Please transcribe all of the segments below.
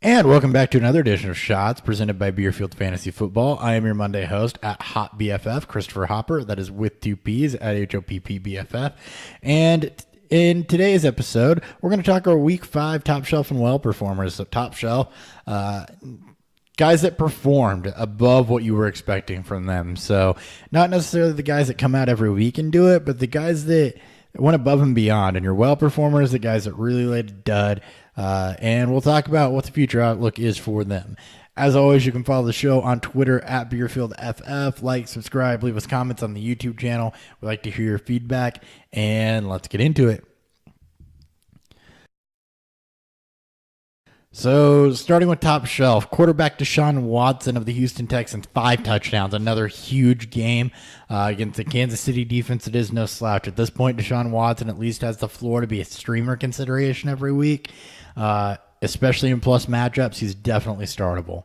And welcome back to another edition of Shots presented by Beerfield Fantasy Football. I am your Monday host at Hop BFF, Christopher Hopper. That is with two P's at HOPPBFF. And in today's episode, we're going to talk our Week 5 Top Shelf and Well performers. So Top Shelf, guys that performed above what you were expecting from them. So not necessarily the guys that come out every week and do it, but the guys that went above and beyond. And your well performers, the guys that really laid a dud. And we'll talk about what the future outlook is for them. As always, you can follow the show on Twitter at BeerfieldFF. Like, subscribe, leave us comments on the YouTube channel. We'd like to hear your feedback, and let's get into it. So, starting with Top Shelf, quarterback Deshaun Watson of the Houston Texans, 5 touchdowns, another huge game against the Kansas City defense. It is no slouch. At this point, Deshaun Watson at least has the floor to be a streamer consideration every week, especially in plus matchups. He's definitely startable.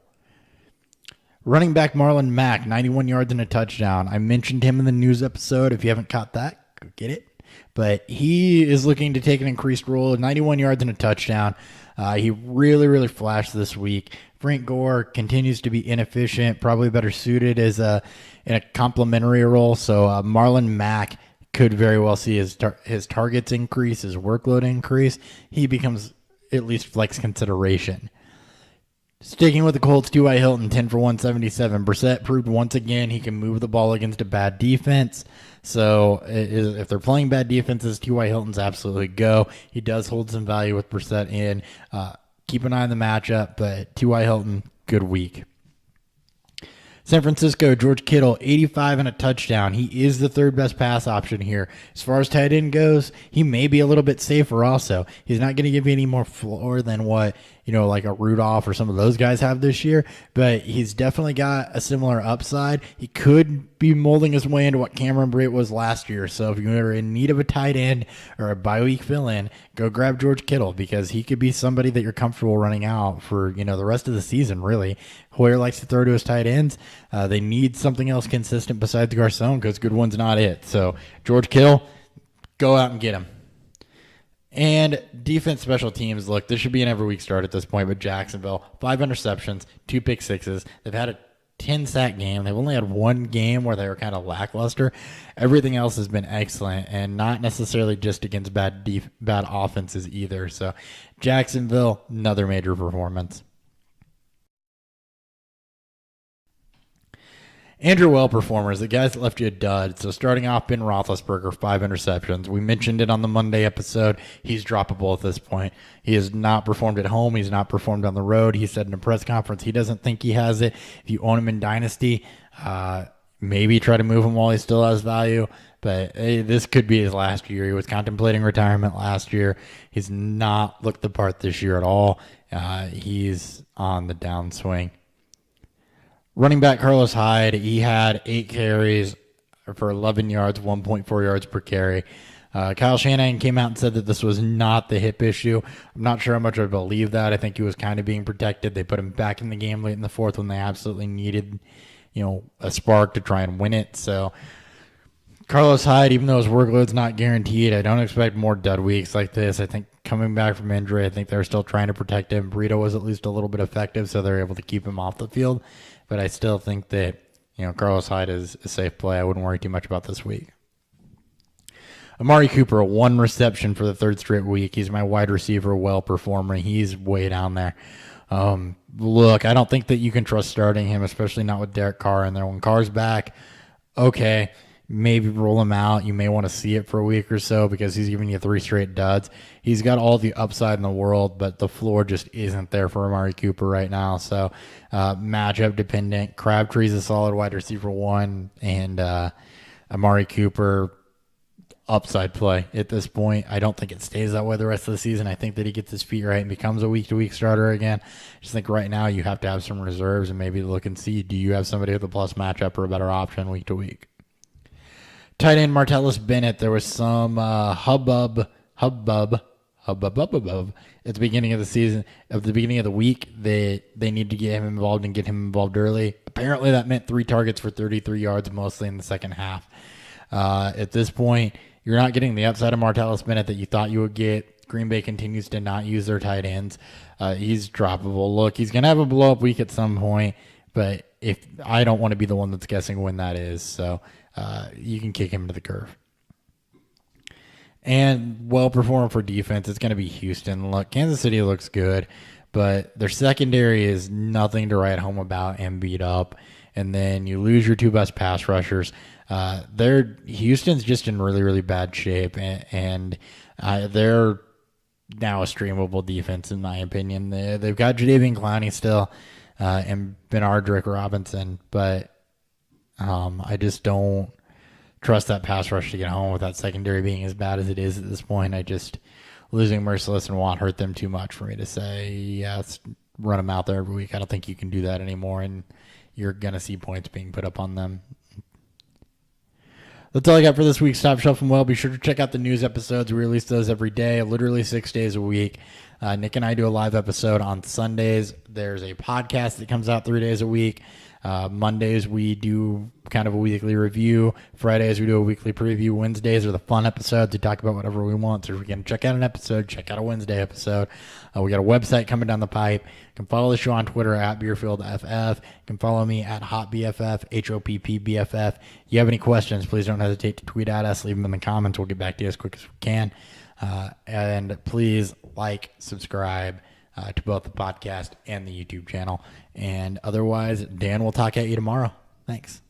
Running back Marlon Mack, 91 yards and a touchdown. I mentioned him in the news episode. If you haven't caught that, go get it. But he is looking to take an increased role, 91 yards and a touchdown. He really flashed this week. Frank Gore continues to be inefficient, probably better suited as in a complementary role. So Marlon Mack could very well see his targets increase, his workload increase. He becomes at least flex consideration. Sticking with the Colts, T.Y. Hilton, 10 for 177. Brissett proved once again he can move the ball against a bad defense. So if they're playing bad defenses, T.Y. Hilton's absolutely go. He does hold some value with Brissett in. Keep an eye on the matchup, but T.Y. Hilton, good week. San Francisco, George Kittle, 85 and a touchdown. He is the third best pass option here. As far as tight end goes, he may be a little bit safer also. He's not going to give you any more floor than what, like a Rudolph or some of those guys have this year, but he's definitely got a similar upside. He could be molding his way into what Cameron Brate was last year. So if you're in need of a tight end or a bye week fill-in, go grab George Kittle because he could be somebody that you're comfortable running out for, the rest of the season, really. Hoyer likes to throw to his tight ends. They need something else consistent besides Garcon because Goodwin's not it. So George Kittle, go out and get him. And defense special teams, look, this should be an every week start at this point, but Jacksonville, 5 interceptions, 2 pick sixes. They've had a 10-sack game. They've only had one game where they were kind of lackluster. Everything else has been excellent and not necessarily just against bad offenses either. So Jacksonville, another major performance. Andrew Well performers, the guys that left you a dud. So starting off, Ben Roethlisberger, 5 interceptions. We mentioned it on the Monday episode. He's droppable at this point. He has not performed at home. He's not performed on the road. He said in a press conference he doesn't think he has it. If you own him in Dynasty, maybe try to move him while he still has value. But this could be his last year. He was contemplating retirement last year. He's not looked the part this year at all. He's on the downswing. Running back Carlos Hyde, he had 8 carries for 11 yards, 1.4 yards per carry. Kyle Shanahan came out and said that this was not the hip issue. I'm not sure how much I believe that. I think he was kind of being protected. They put him back in the game late in the fourth when they absolutely needed, a spark to try and win it. So Carlos Hyde, even though his workload's not guaranteed, I don't expect more dud weeks like this. I think coming back from injury, I think they're still trying to protect him. Burrito was at least a little bit effective, so they're able to keep him off the field. But I still think that, Carlos Hyde is a safe play. I wouldn't worry too much about this week. Amari Cooper, 1 reception for the 3rd straight week. He's my wide receiver, well performer. He's way down there. Look, I don't think that you can trust starting him, especially not with Derek Carr in there. When Carr's back, okay, maybe roll him out. You may want to see it for a week or so because he's giving you 3 straight duds. He's got all the upside in the world, but the floor just isn't there for Amari Cooper right now. So matchup dependent. Crabtree's a solid wide receiver 1, and Amari Cooper upside play at this point. I don't think it stays that way the rest of the season. I think that he gets his feet right and becomes a week-to-week starter again. I just think right now you have to have some reserves and maybe look and see, do you have somebody with a plus matchup or a better option week-to-week? Tight end Martellus Bennett, there was some hubbub at the beginning of the season, at the beginning of the week. They need to get him involved and get him involved early. Apparently that meant 3 targets for 33 yards, mostly in the second half. At this point, you're not getting the upside of Martellus Bennett that you thought you would get. Green Bay continues to not use their tight ends. He's droppable. Look, he's going to have a blow-up week at some point, but if I don't want to be the one that's guessing when that is, so you can kick him to the curve. And well-performed for defense, it's going to be Houston. Look, Kansas City looks good, but their secondary is nothing to write home about and beat up. And then you lose your two best pass rushers. Houston's just in really, really bad shape, and they're now a streamable defense, in my opinion. They've got Jadeveon Clowney still and Bernard Robinson, but I just don't trust that pass rush to get home with that secondary being as bad as it is at this point. Losing Mercilus and Watt hurt them too much for me to say, yeah, let's run them out there every week. I don't think you can do that anymore, and you're going to see points being put up on them. That's all I got for this week's Top Shelf and Well. Be sure to check out the news episodes. We release those every day, literally 6 days a week. Nick and I do a live episode on Sundays. There's a podcast that comes out 3 days a week. Mondays, we do kind of a weekly review. Fridays, we do a weekly preview. Wednesdays are the fun episodes. We talk about whatever we want. So if we can check out an episode, check out a Wednesday episode. We got a website coming down the pipe. You can follow the show on Twitter at BeerfieldFF. You can follow me at HoppBFF, HOPPBFF. If you have any questions, please don't hesitate to tweet at us. Leave them in the comments. We'll get back to you as quick as we can. And please subscribe to both the podcast and the YouTube channel. And otherwise, Dan will talk at you tomorrow. Thanks.